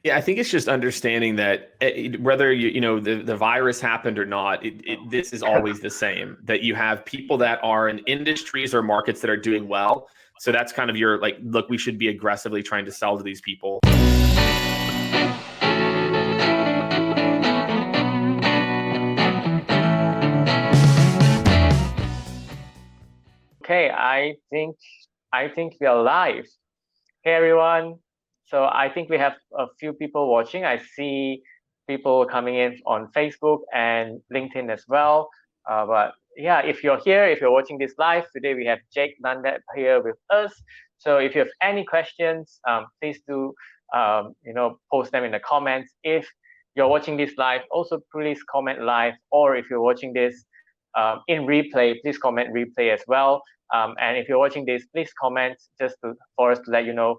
Yeah, I think it's just understanding that whether the virus happened or not, this is always the same. That you have people that are in industries or markets that are doing well. So that's kind of your like, look, we should be aggressively trying to sell to these people. Okay, I think we are live. Hey everyone. So I think we have a few people watching. I see people coming in on Facebook and LinkedIn as well. But yeah, if you're here, if you're watching this live today, we have Jake Dunlap here with us. So if you have any questions, please do post them in the comments. If you're watching this live, also please comment live. Or if you're watching this in replay, please comment replay as well. And if you're watching this, please comment just for us to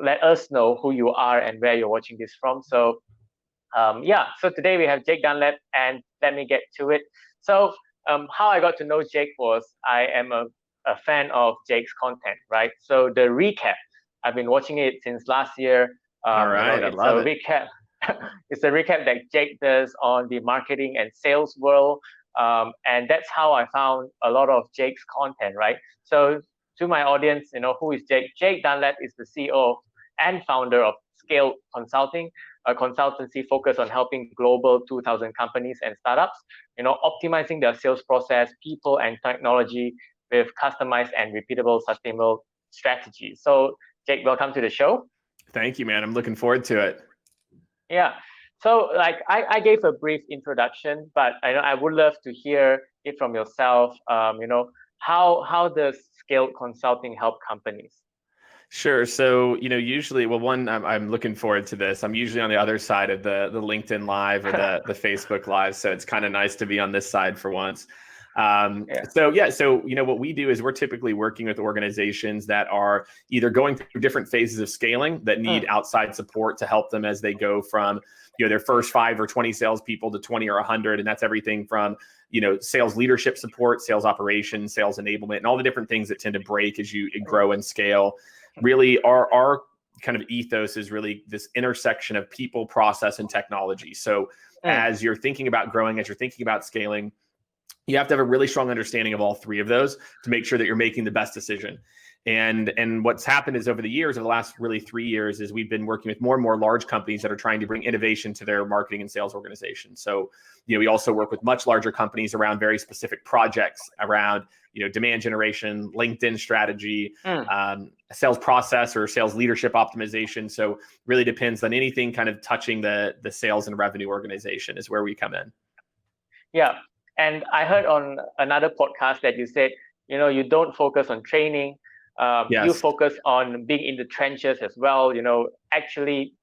let us know who you are and where you're watching this from. So so today we have Jake Dunlap, and let me get to it. So how I got to know Jake was I am a fan of Jake's content, right? So the recap, I've been watching it since last year. All right, I love it. Recap. It's a recap that Jake does on the marketing and sales world. And that's how I found a lot of Jake's content, right? So to my audience, who is Jake? Jake Dunlap is the CEO and founder of Skaled Consulting, a consultancy focused on helping global 2,000 companies and startups, optimizing their sales process, people, and technology with customized and repeatable, sustainable strategies. So Jake, welcome to the show. Thank you, man. I'm looking forward to it. Yeah. So like I gave a brief introduction, but I would love to hear it from yourself. How does Skaled Consulting help companies? Sure. So, usually, well, one, I'm looking forward to this. I'm usually on the other side of the LinkedIn Live or the Facebook Live. So it's kind of nice to be on this side for once. So what we do is we're typically working with organizations that are either going through different phases of scaling that need outside support to help them as they go from their first 5 or 20 salespeople to 20 or 100, and that's everything from sales leadership support, sales operations, sales enablement, and all the different things that tend to break as you grow and scale. Really, our kind of ethos is really this intersection of people, process, and technology. So as you're thinking about growing, as you're thinking about scaling, you have to have a really strong understanding of all three of those to make sure that you're making the best decision. And what's happened is over the years, over the last really 3 years, is we've been working with more and more large companies that are trying to bring innovation to their marketing and sales organization. So, we also work with much larger companies around very specific projects around, demand generation, LinkedIn strategy, sales process or sales leadership optimization. So really depends on anything kind of touching the sales and revenue organization is where we come in. Yeah. And I heard on another podcast that you said, you don't focus on training. Yes. You focus on being in the trenches as well, actually,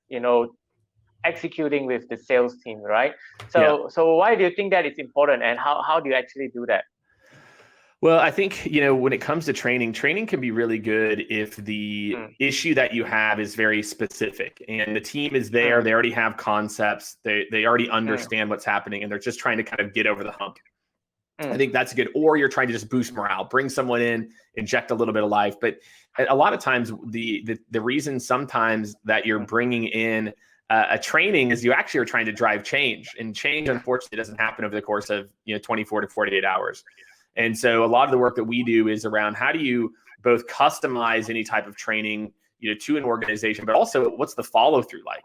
executing with the sales team, right? So why do you think that is important, and how do you actually do that? Well, I think, when it comes to training can be really good if the issue that you have is very specific and the team is there, they already have concepts, they already understand what's happening, and they're just trying to kind of get over the hump. I think that's good. Or you're trying to just boost morale, bring someone in, inject a little bit of life. But a lot of times the reason sometimes that you're bringing in a training is you actually are trying to drive change, and change unfortunately doesn't happen over the course of 24 to 48 hours. And so a lot of the work that we do is around how do you both customize any type of training to an organization, but also what's the follow through like?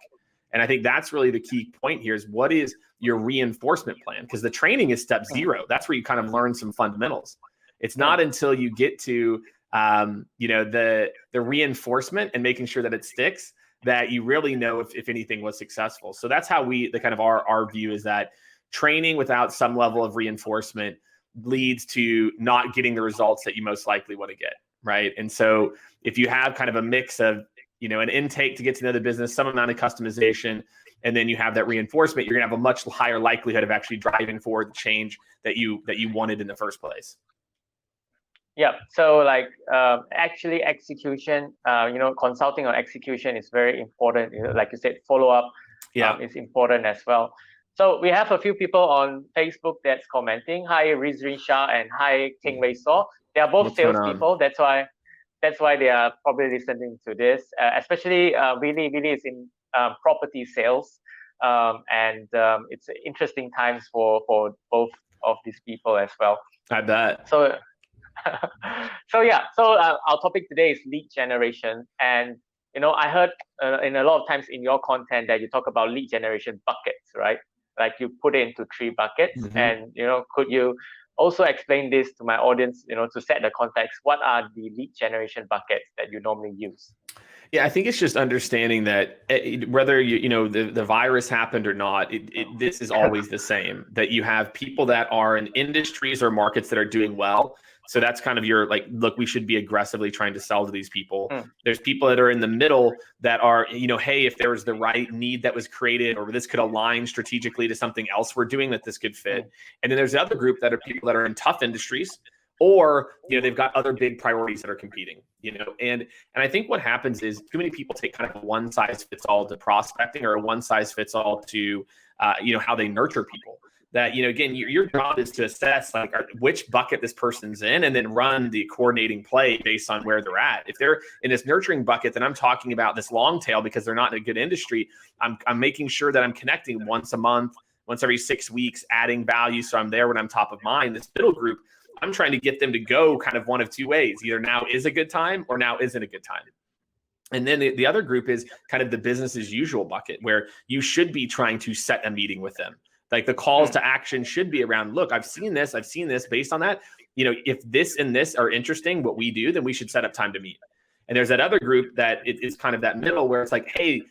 And I think that's really the key point here is what is your reinforcement plan? Because the training is step 0. That's where you kind of learn some fundamentals. It's not until you get to the reinforcement and making sure that it sticks that you really know if anything was successful. So that's how our view is that training without some level of reinforcement leads to not getting the results that you most likely want to get, right? And so if you have kind of a mix of an intake to get to know the business, some amount of customization, and then you have that reinforcement, you're gonna have a much higher likelihood of actually driving forward the change that you wanted in the first place. Yeah. So actually execution, consulting on execution is very important. Like you said, follow up is important as well. So we have a few people on Facebook that's commenting. Hi, Rizri Shah, and hi, King Wei Saw. They are both salespeople. That's why they are probably listening to this. Especially Willie is in property sales, and it's interesting times for both of these people as well. I bet. So, our topic today is lead generation, and I heard in a lot of times in your content that you talk about lead generation buckets, right? Like you put it into 3 buckets, and could you also explain this to my audience, to set the context? What are the lead generation buckets that you normally use? Yeah, I think it's just understanding that whether the virus happened or not, this is always the same. That you have people that are in industries or markets that are doing well. So that's kind of your look, we should be aggressively trying to sell to these people. There's people that are in the middle that are, hey, if there was the right need that was created, or this could align strategically to something else we're doing, that this could fit. And then there's the other group that are people that are in tough industries, or they've got other big priorities that are competing. And I think what happens is too many people take kind of a one size fits all to prospecting, or a one size fits all to how they nurture people. That again, your job is to assess which bucket this person's in, and then run the coordinating play based on where they're at. If they're in this nurturing bucket, then I'm talking about this long tail because they're not in a good industry. I'm making sure that I'm connecting once a month, once every 6 weeks, adding value, so I'm there when I'm top of mind. This middle group, I'm trying to get them to go kind of one of 2 ways. Either now is a good time, or now isn't a good time. And then the other group is kind of the business as usual bucket, where you should be trying to set a meeting with them. Like the calls to action should be around, look, I've seen this based on that. If this and this are interesting, what we do, then we should set up time to meet. And there's that other group that is kind of that middle, where it's like, hey,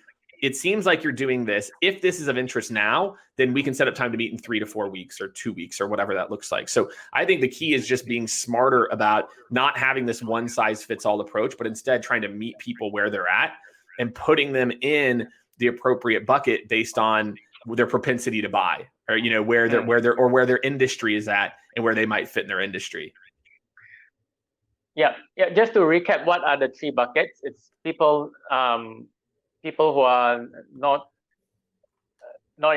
it seems like you're doing this. If this is of interest now, then we can set up time to meet in 3 to 4 weeks or 2 weeks or whatever that looks like. So I think the key is just being smarter about not having this one size fits all approach, but instead trying to meet people where they're at and putting them in the appropriate bucket based on their propensity to buy, or where their industry is at and where they might fit in their industry. Yeah. Just to recap, what are the 3 buckets? It's people who are not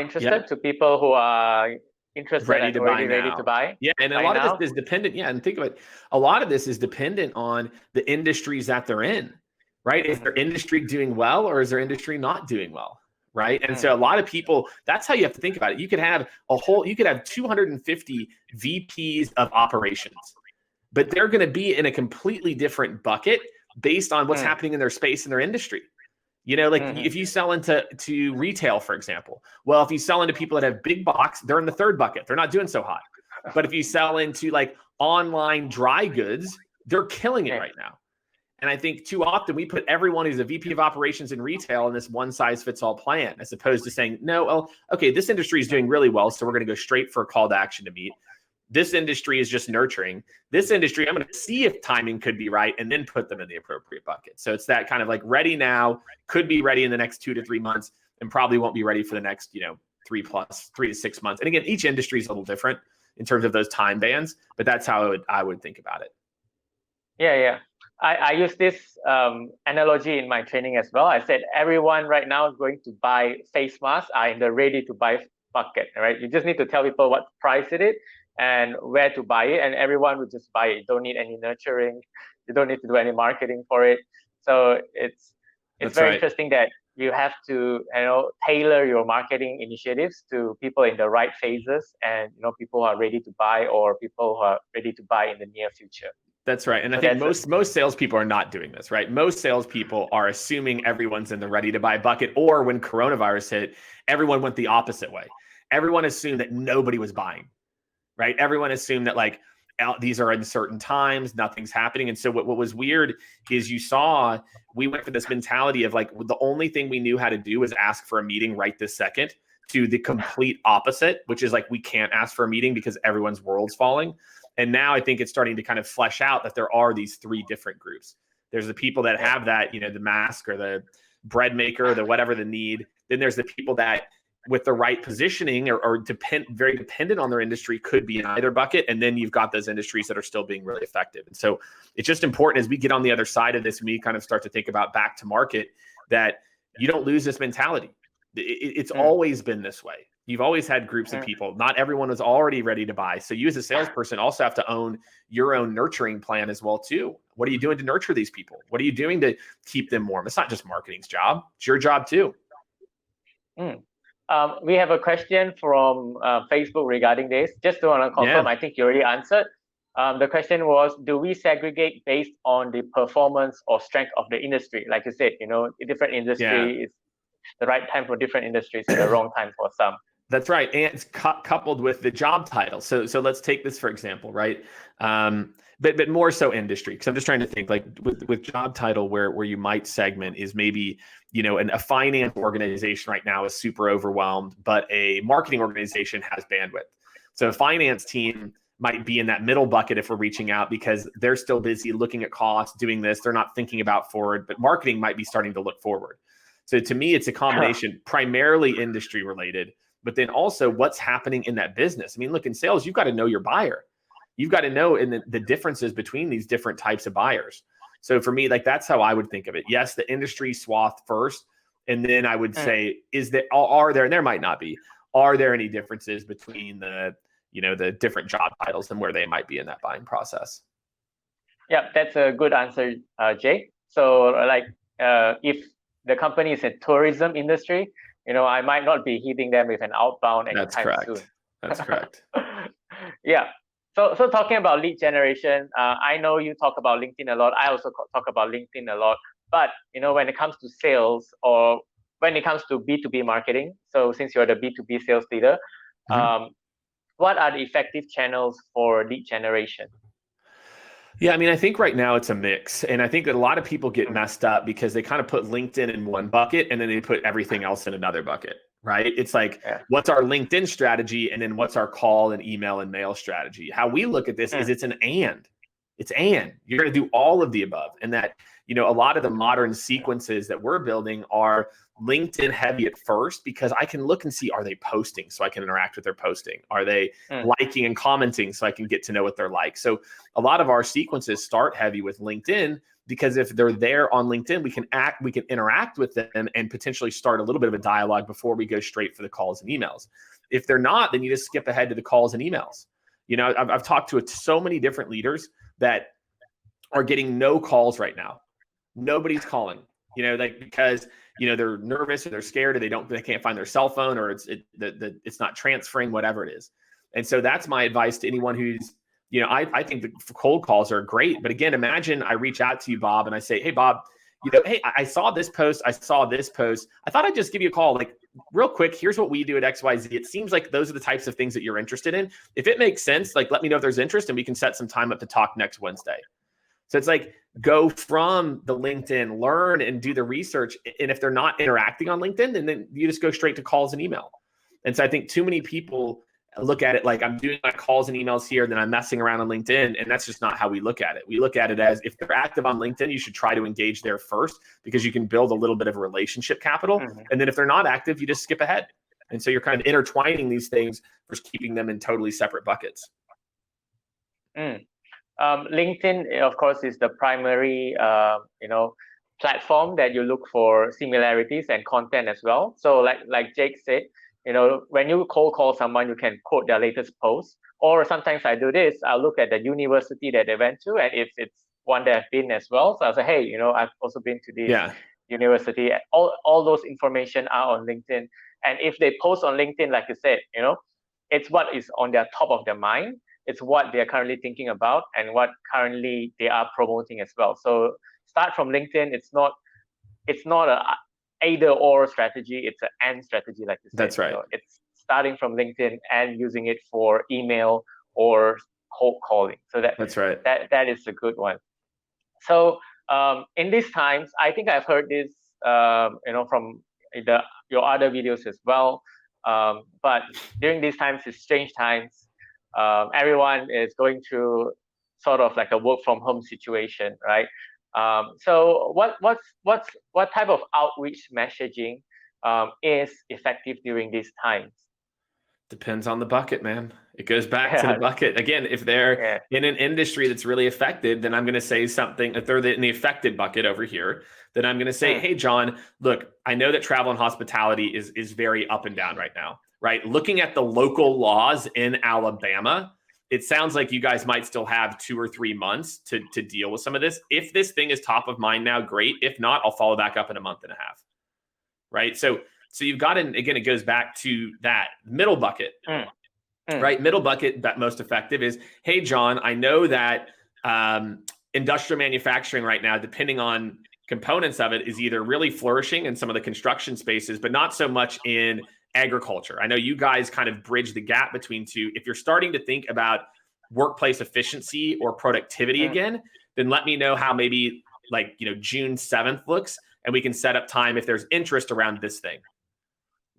interested, to people who are interested ready to buy. Yeah, and a lot of this is dependent. Yeah, and think about it. A lot of this is dependent on the industries that they're in, right? Is their industry doing well, or is their industry not doing well? Right. And so a lot of people, that's how you have to think about it. You could have 250 VPs of operations, but they're going to be in a completely different bucket based on what's happening in their space and their industry. If you sell into retail, for example, well, if you sell into people that have big box, they're in the 3rd bucket. They're not doing so hot. But if you sell into online dry goods, they're killing it right now. And I think too often we put everyone who's a VP of operations in retail in this one size fits all plan, as opposed to saying, no, well, okay, this industry is doing really well, so we're going to go straight for a call to action to meet. This industry is just nurturing. This industry, I'm going to see if timing could be right and then put them in the appropriate bucket. So it's that kind of ready now, could be ready in the next 2 to 3 months, and probably won't be ready for the next, 3 to 6 months. And again, each industry is a little different in terms of those time bands, but that's how I would think about it. Yeah. I use this analogy in my training as well. I said everyone right now is going to buy face masks are in the ready to buy bucket, right? You just need to tell people what price it is and where to buy it, and everyone will just buy it. You don't need any nurturing. You don't need to do any marketing for it. So it's very interesting that you have to tailor your marketing initiatives to people in the right phases, and people who are ready to buy, or people who are ready to buy in the near future. That's right. And I think most salespeople are not doing this, right? Most salespeople are assuming everyone's in the ready to buy bucket, or when coronavirus hit, everyone went the opposite way. Everyone assumed that nobody was buying, right? Everyone assumed that these are uncertain times, nothing's happening. And so what was weird is we went for this mentality of the only thing we knew how to do was ask for a meeting right this second, to the complete opposite, which is we can't ask for a meeting because everyone's world's falling. And now I think it's starting to kind of flesh out that there are these 3 different groups. There's the people that have that, the mask or the bread maker, the whatever the need. Then there's the people that with the right positioning or very dependent on their industry could be in either bucket. And then you've got those industries that are still being really effective. And so it's just important as we get on the other side of this, and we kind of start to think about back to market, that you don't lose this mentality. It's always been this way. You've always had groups of people. Not everyone was already ready to buy. So you as a salesperson also have to own your own nurturing plan as well too. What are you doing to nurture these people? What are you doing to keep them warm? It's not just marketing's job. It's your job too. We have a question from Facebook regarding this. Just to want to confirm, I think you already answered. The question was, do we segregate based on the performance or strength of the industry? Like you said, a different industry is the right time for different industries and the wrong time for some. That's right. And it's coupled with the job title. So let's take this, for example, right? But more so industry, because I'm just trying to think like with job title where you might segment is maybe, a finance organization right now is super overwhelmed, but a marketing organization has bandwidth. So a finance team might be in that middle bucket if we're reaching out because they're still busy looking at costs, doing this. They're not thinking about forward, but marketing might be starting to look forward. So to me, it's a combination, primarily industry related, but then also what's happening in that business. I mean, look, in sales, you've got to know your buyer. You've got to know the differences between these different types of buyers. So for me, like that's how I would think of it. Yes, the industry swath first. And then I would say, are there, and there might not be, are there any differences between the different job titles and where they might be in that buying process? Yeah, that's a good answer, Jake. So if the company is a tourism industry, I might not be hitting them with an outbound anytime soon. That's correct. Yeah. So talking about lead generation, I know you talk about LinkedIn a lot. I also talk about LinkedIn a lot. But when it comes to sales or when it comes to B2B marketing, so since you're the B2B sales leader, what are the effective channels for lead generation? Yeah, I mean, I think right now it's a mix. And I think that a lot of people get messed up because they kind of put LinkedIn in one bucket and then they put everything else in another bucket, right? It's like, what's our LinkedIn strategy? And then what's our call and email and mail strategy? How we look at this is it's an and. It's and. You're going to do all of the above. And that, a lot of the modern sequences that we're building are LinkedIn heavy at first because I can look and see, are they posting so I can interact with their posting? Are they liking and commenting so I can get to know what they're like? So a lot of our sequences start heavy with LinkedIn because if they're there on LinkedIn, we can interact with them and potentially start a little bit of a dialogue before we go straight for the calls and emails. If they're not, then you just skip ahead to the calls and emails. I've talked to so many different leaders that are getting no calls right now. Nobody's calling, because they're nervous or they're scared or they can't find their cell phone or it's not transferring, whatever it is. And so that's my advice to anyone who's, I think the cold calls are great. But again, imagine I reach out to you, Bob, and I say, hey, Bob, hey, I saw this post. I thought I'd just give you a call. Like real quick, here's what we do at XYZ. It seems like those are the types of things that you're interested in. If it makes sense, like let me know if there's interest and we can set some time up to talk next Wednesday. So it's like, go from the LinkedIn, learn and do the research. And if they're not interacting on LinkedIn, then you just go straight to calls and email. And so I think too many people look at it like I'm doing my calls and emails here, then I'm messing around on LinkedIn. And that's just not how we look at it. We look at it as if they're active on LinkedIn, you should try to engage there first because you can build a little bit of a relationship capital. And then if they're not active, you just skip ahead. And so you're kind of intertwining these things versus keeping them in totally separate buckets. LinkedIn, of course, is the primary, platform that you look for similarities and content as well. So like Jake said, when you cold call someone, you can quote their latest post. Or sometimes I do this, I'll look at the university that they went to, and if it's one that I've been as well, so I'll say, hey, I've also been to this university. All those information are on LinkedIn. And if they post on LinkedIn, like you said, it's what is on their top of their mind. It's what they're currently thinking about and what currently they are promoting as well. So start from LinkedIn. It's not a either or strategy. It's an and strategy, like you said. That's right. It's starting from LinkedIn and using it for email or cold calling. So that's right. That is a good one. So in these times, I think I've heard this, from your other videos as well. But during these times, it's strange times. Everyone is going through sort of like a work from home situation, right? So what type of outreach messaging is effective during these times? Depends on the bucket, man. It goes back to the bucket. Again, if they're in an industry that's really affected, then I'm going to say something. If they're in the affected bucket over here, then I'm going to say, hey, John, look, I know that travel and hospitality is very up and down right now, right? Looking at the local laws in Alabama, it sounds like you guys might still have 2 or 3 months to deal with some of this. If this thing is top of mind now, great. If not, I'll follow back up in a month and a half, right? So So you've got to, again, it goes back to that middle bucket, right? Middle bucket, that most effective is, hey, John, I know that industrial manufacturing right now, depending on components of it, is either really flourishing in some of the construction spaces, but not so much in agriculture. I know you guys kind of bridge the gap between two. If you're starting to think about workplace efficiency or productivity again, then let me know how maybe like, June 7th looks, and we can set up time if there's interest around this thing.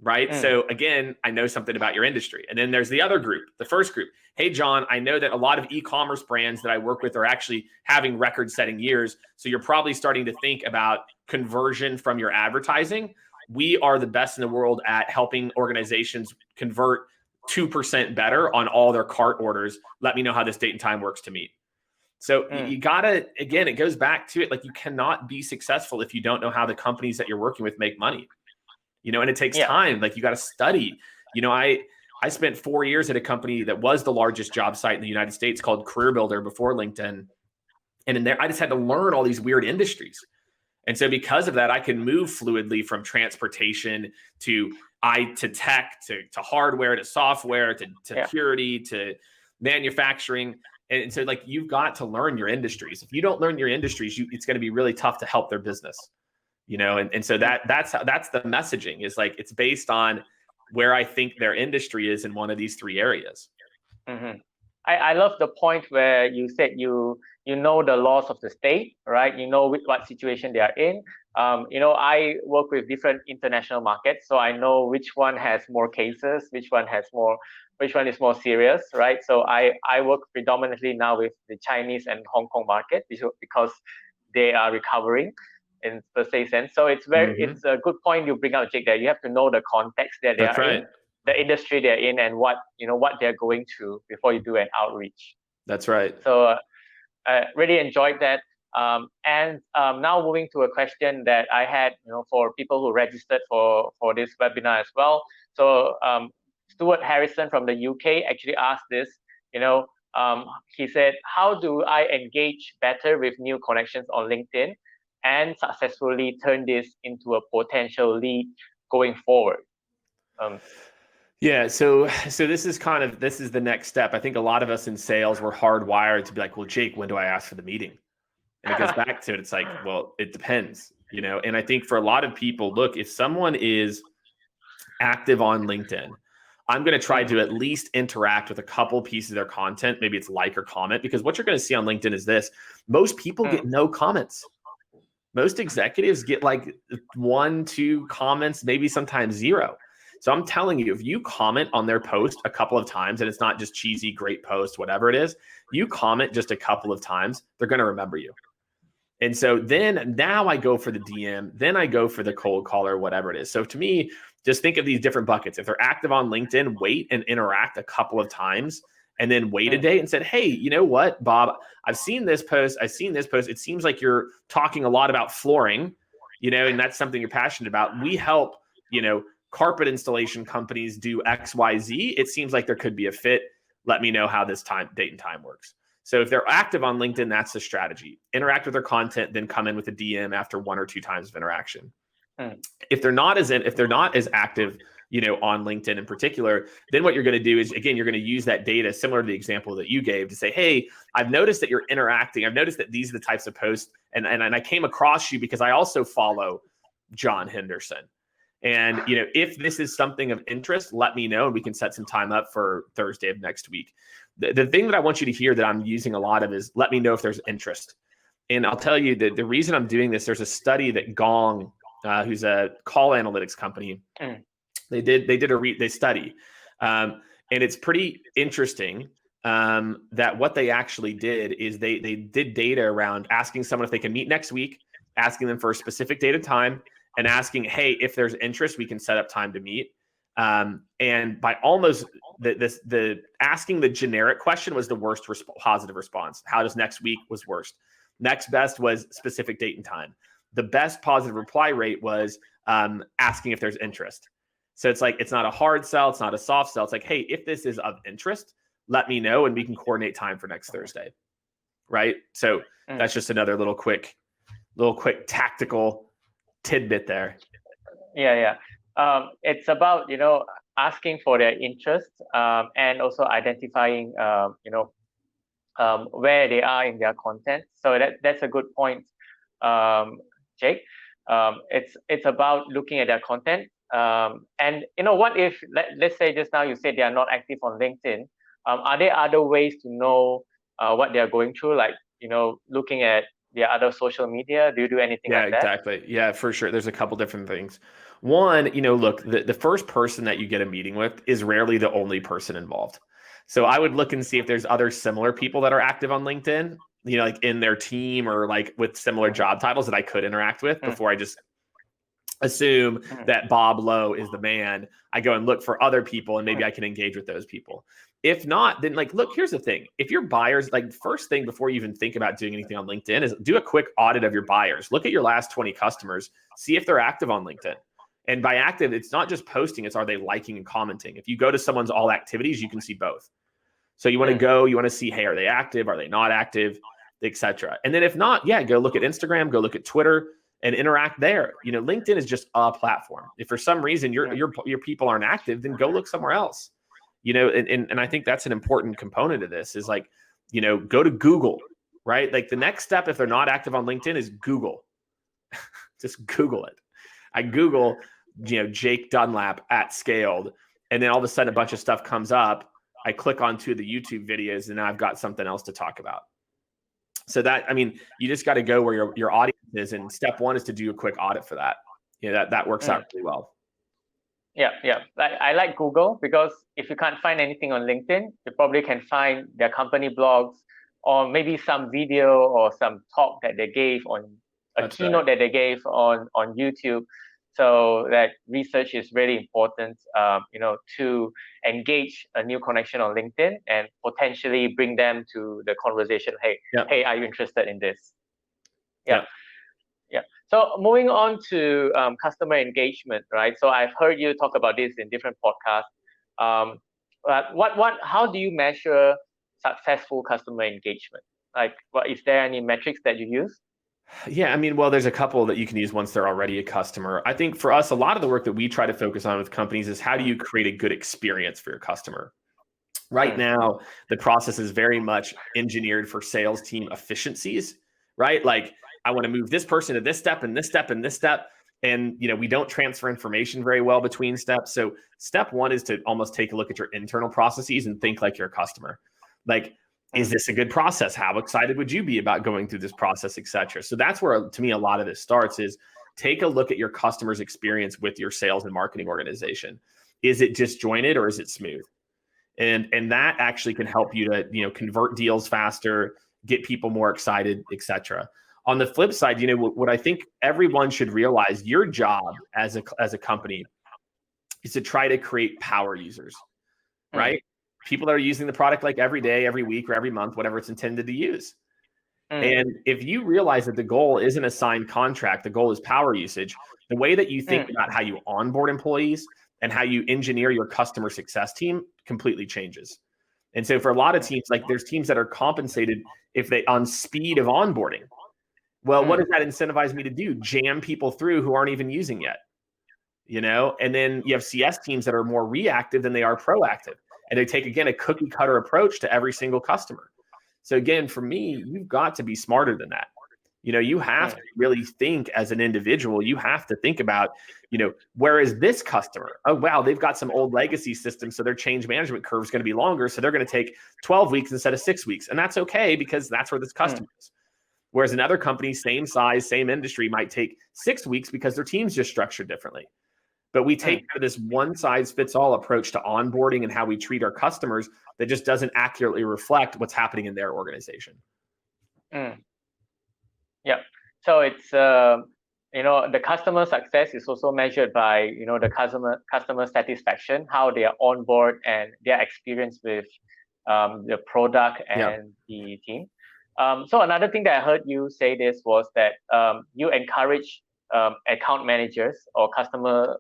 Right. So again, I know something about your industry. And then there's the other group, the first group. Hey, John, I know that a lot of e-commerce brands that I work with are actually having record-setting years. So you're probably starting to think about conversion from your advertising. We are the best in the world at helping organizations convert 2% better on all their cart orders. Let me know how this date and time works to meet. So you gotta, again, it goes back to it. Like, you cannot be successful if you don't know how the companies that you're working with make money. And it takes time. Like, you got to study. I spent 4 years at a company that was the largest job site in the United States called Career Builder before LinkedIn. And in there, I just had to learn all these weird industries. And so because of that, I can move fluidly from transportation to tech, to hardware, to software, to security, to manufacturing. And so, like, you've got to learn your industries. If you don't learn your industries, it's going to be really tough to help their business. And so that's the messaging, is like, it's based on where I think their industry is in one of these three areas. I love the point where you said you know the laws of the state, right? You know what situation they are in. I work with different international markets, so I know which one has more cases, which one is more serious, right? So I work predominantly now with the Chinese and Hong Kong market because they are recovering in per se sense. So it's a good point you bring out, Jake, that you have to know the context that they are in, the industry they're in, and what they're going through before you do an outreach. That's right. So I really enjoyed that. And now moving to a question that I had, for people who registered for this webinar as well. So Stuart Harrison from the UK actually asked this. He said, how do I engage better with new connections on LinkedIn and successfully turn this into a potential lead going forward? Yeah, so this is the next step. I think a lot of us in sales were hardwired to be like, well, Jake, when do I ask for the meeting? And it goes back to it. It's like, well, it depends, and I think for a lot of people, look, if someone is active on LinkedIn, I'm going to try to at least interact with a couple pieces of their content. Maybe it's like or comment, because what you're going to see on LinkedIn is this: most people get no comments. Most executives get like 1, 2 comments, maybe sometimes 0. So I'm telling you, if you comment on their post a couple of times, and it's not just cheesy, great post, whatever it is, you comment just a couple of times, they're going to remember you. And so then now I go for the DM, then I go for the cold caller, whatever it is. So to me, just think of these different buckets. If they're active on LinkedIn, wait and interact a couple of times, and then wait a day and said, hey, you know what, Bob, I've seen this post. It seems like you're talking a lot about flooring, and that's something you're passionate about. We help, carpet installation companies do X, Y, Z. It seems like there could be a fit. Let me know how this date and time works. So if they're active on LinkedIn, that's the strategy. Interact with their content, then come in with a DM after 1 or 2 times of interaction. If they're not as active, on LinkedIn in particular, then what you're going to do is, again, you're going to use that data similar to the example that you gave to say, hey, I've noticed that you're interacting. I've noticed that these are the types of posts, and I came across you because I also follow John Henderson. And, if this is something of interest, let me know, and we can set some time up for Thursday of next week. The thing that I want you to hear that I'm using a lot of is, let me know if there's interest. And I'll tell you that the reason I'm doing this, there's a study that Gong, who's a call analytics company, they study, and it's pretty interesting that what they actually did is they did data around asking someone if they can meet next week, asking them for a specific date and time, and asking, hey, if there's interest, we can set up time to meet. And by almost the asking the generic question was the worst positive response. How does next week was worst. Next best was specific date and time. The best positive reply rate was asking if there's interest. So it's like, it's not a hard sell. It's not a soft sell. It's like, hey, if this is of interest, let me know, and we can coordinate time for next Thursday. Right. So that's just another little quick tactical tidbit there. Yeah. It's about, asking for their interests, and also identifying, where they are in their content. So that's a good point, Jake. It's about looking at their content. And what if, let's say just now you said they are not active on LinkedIn. Are there other ways to know what they're going through, like, looking at their other social media? Do you do anything like that? Exactly. Yeah, for sure. There's a couple different things. One, look, the first person that you get a meeting with is rarely the only person involved. So I would look and see if there's other similar people that are active on LinkedIn, like in their team or like with similar job titles that I could interact with before I just assume that Bob Lowe is the man. I go and look for other people and maybe I can engage with those people. If not, then look, here's the thing. If your buyers, first thing before you even think about doing anything on LinkedIn is do a quick audit of your buyers. Look at your last 20 customers, see if they're active on LinkedIn. And by active, it's not just posting, it's are they liking and commenting. If you go to someone's all activities, you can see both. So you want to see, hey, are they active? Are they not active? Etc. And then if not, go look at Instagram, go look at Twitter and interact there. LinkedIn is just a platform. If for some reason your people aren't active, then go look somewhere else. And I think that's an important component of this is go to Google, right? Like the next step, if they're not active on LinkedIn, is Google. Just Google it. I Google, Jake Dunlap at Skaled, and then all of a sudden a bunch of stuff comes up. I click onto the YouTube videos and now I've got something else to talk about. So you just got to go where your audience is. And step one is to do a quick audit for that. That works out really well. Yeah. I like Google because if you can't find anything on LinkedIn, you probably can find their company blogs or maybe some video or some talk that they gave on a keynote that they gave on YouTube. So that research is really important, to engage a new connection on LinkedIn and potentially bring them to the conversation. Hey, are you interested in this? Yeah. So moving on to customer engagement, right? So I've heard you talk about this in different podcasts. How do you measure successful customer engagement? Is there any metrics that you use? Yeah, well, there's a couple that you can use once they're already a customer. I think for us, a lot of the work that we try to focus on with companies is how do you create a good experience for your customer? Right now, the process is very much engineered for sales team efficiencies, right? Like I want to move this person to this step and this step and this step. And, we don't transfer information very well between steps. So step one is to almost take a look at your internal processes and think like your customer. Like, is this a good process? How excited would you be about going through this process, et cetera? So that's where, to me, a lot of this starts is take a look at your customer's experience with your sales and marketing organization. Is it disjointed or is it smooth? And that actually can help you to, convert deals faster, get people more excited, et cetera. On the flip side, what I think everyone should realize, your job as a company is to try to create power users, right? People that are using the product like every day, every week, or every month, whatever it's intended to use. And if you realize that the goal isn't a signed contract, the goal is power usage, the way that you think about how you onboard employees and how you engineer your customer success team completely changes. And so for a lot of teams, there's teams that are compensated on speed of onboarding. Well, what does that incentivize me to do? Jam people through who aren't even using yet, And then you have CS teams that are more reactive than they are proactive. And they take, again, a cookie cutter approach to every single customer. So again, for me, you've got to be smarter than that. You have to really think as an individual. You have to think about, where is this customer? Oh, wow, they've got some old legacy systems, so their change management curve is going to be longer. So they're going to take 12 weeks instead of 6 weeks. And that's okay because that's where this customer is. Whereas another company, same size, same industry, might take 6 weeks because their team's just structured differently. But we take this one-size-fits-all approach to onboarding and how we treat our customers that just doesn't accurately reflect what's happening in their organization. Yeah. So it's the customer success is also measured by the customer satisfaction, how they are on board and their experience with the product and the team. So another thing that I heard you say this was that you encourage account managers or customer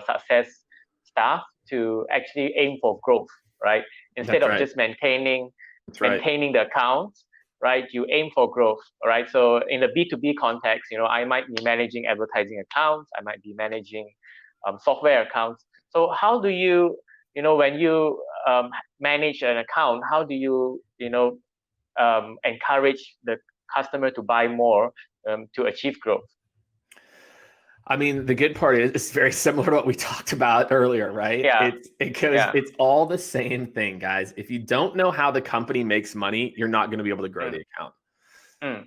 success staff to actually aim for growth, right? Instead of just maintaining the accounts, right? You aim for growth, right? So in the B2B context, I might be managing advertising accounts, I might be managing software accounts. So how do you, when you manage an account, how do you, encourage the customer to buy more to achieve growth? I mean, the good part is it's very similar to what we talked about earlier, right? Yeah. It's all the same thing, guys. If you don't know how the company makes money, you're not going to be able to grow the account.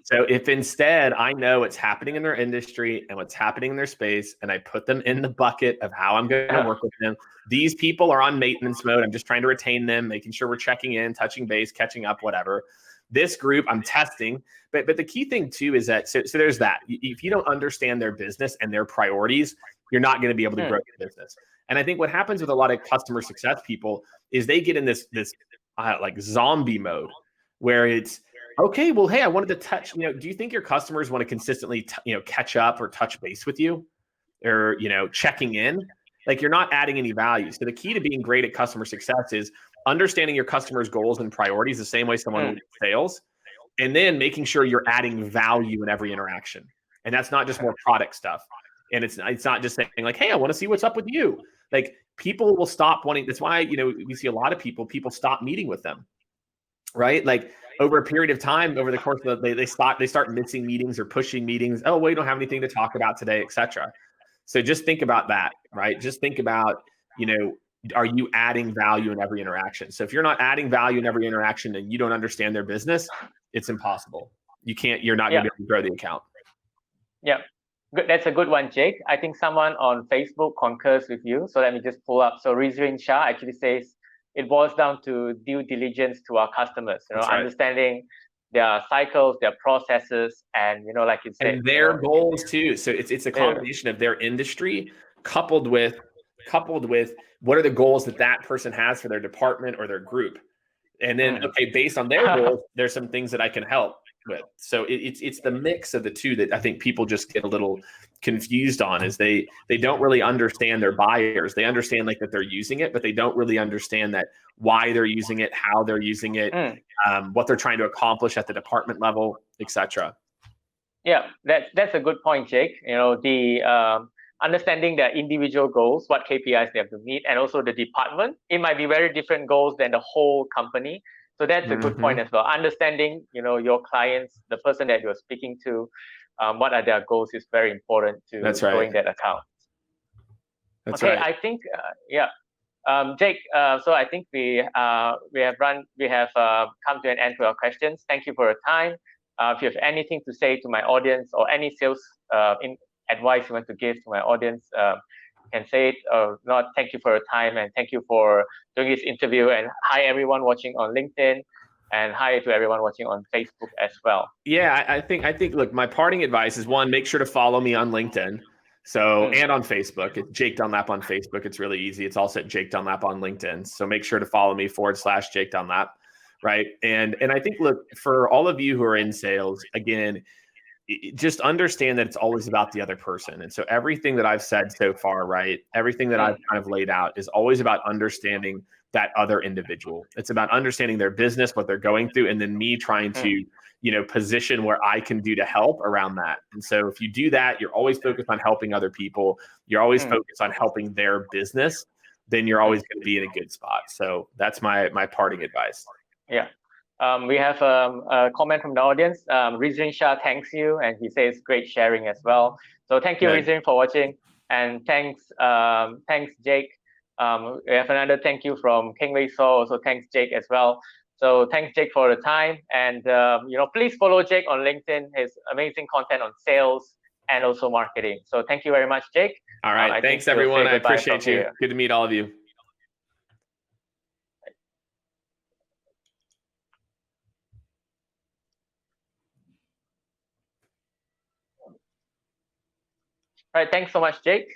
So if instead I know what's happening in their industry and what's happening in their space, and I put them in the bucket of how I'm going to work with them, these people are on maintenance mode. I'm just trying to retain them, making sure we're checking in, touching base, catching up, whatever. This group I'm testing, but the key thing too is that so there's that. If you don't understand their business and their priorities, you're not going to be able to grow your business. And I think what happens with a lot of customer success people is they get in this like zombie mode where it's okay. Well, hey, I wanted to touch. Do you think your customers want to consistently catch up or touch base with you, or checking in? Like you're not adding any value. So the key to being great at customer success is understanding your customers' goals and priorities the same way someone would sales, and then making sure you're adding value in every interaction. And that's not just more product stuff. And it's not just saying like, hey, I want to see what's up with you. Like people will stop wanting. That's why we see a lot of people stop meeting with them, right? Like over a period of time, over the course of they start missing meetings or pushing meetings. Oh, well, we don't have anything to talk about today, etc. So just think about that, right? Just think about, are you adding value in every interaction? So if you're not adding value in every interaction and you don't understand their business, it's impossible. You're not going to be able to grow the account. Yeah. Good. That's a good one, Jake. I think someone on Facebook concurs with you. So let me just pull up. So Rizrin Shah actually says it boils down to due diligence to our customers, understanding their cycles, their processes, and like you said, and their goals too. So it's a combination of their industry coupled with what are the goals that person has for their department or their group. And then, based on their goals, there's some things that I can help with. So it's the mix of the two that I think people just get a little confused on, is they don't really understand their buyers. They understand like that they're using it, but they don't really understand that why they're using it, how they're using it, what they're trying to accomplish at the department level, etc. Yeah, that's a good point, Jake. The understanding their individual goals, what KPIs they have to meet, and also the department. It might be very different goals than the whole company. So that's a good point as well. Understanding, your clients, the person that you're speaking to, what are their goals is very important to growing that account. That's right. I think, Jake. So I think we have come to an end to our questions. Thank you for your time. If you have anything to say to my audience or any sales advice you want to give to my audience, can say it or not. Thank you for your time, and thank you for doing this interview. And hi everyone watching on LinkedIn, and hi to everyone watching on Facebook as well. Yeah, I think look, my parting advice is one, make sure to follow me on LinkedIn. So and on Facebook. It's Jake Dunlap on Facebook. It's really easy. It's also Jake Dunlap on LinkedIn. So make sure to follow me /Jake Dunlap. Right. And I think, look, for all of you who are in sales, again, just understand that it's always about the other person. And so everything that I've said so far, right, everything that I've kind of laid out is always about understanding that other individual. It's about understanding their business, what they're going through, and then me trying to, position where I can do to help around that. And so if you do that, you're always focused on helping other people. You're always focused on helping their business. Then you're always going to be in a good spot. So that's my parting advice. Yeah. We have a comment from the audience. Rizrin Shah thanks you, and he says great sharing as well. So thank you, Rizrin, for watching, and thanks Jake. We have another thank you from King Wei So. Also thanks Jake as well. So thanks Jake for the time, and please follow Jake on LinkedIn. His amazing content on sales and also marketing. So thank you very much, Jake. All right, thanks everyone. I appreciate you. Good to meet all of you. All right, thanks so much, Jake.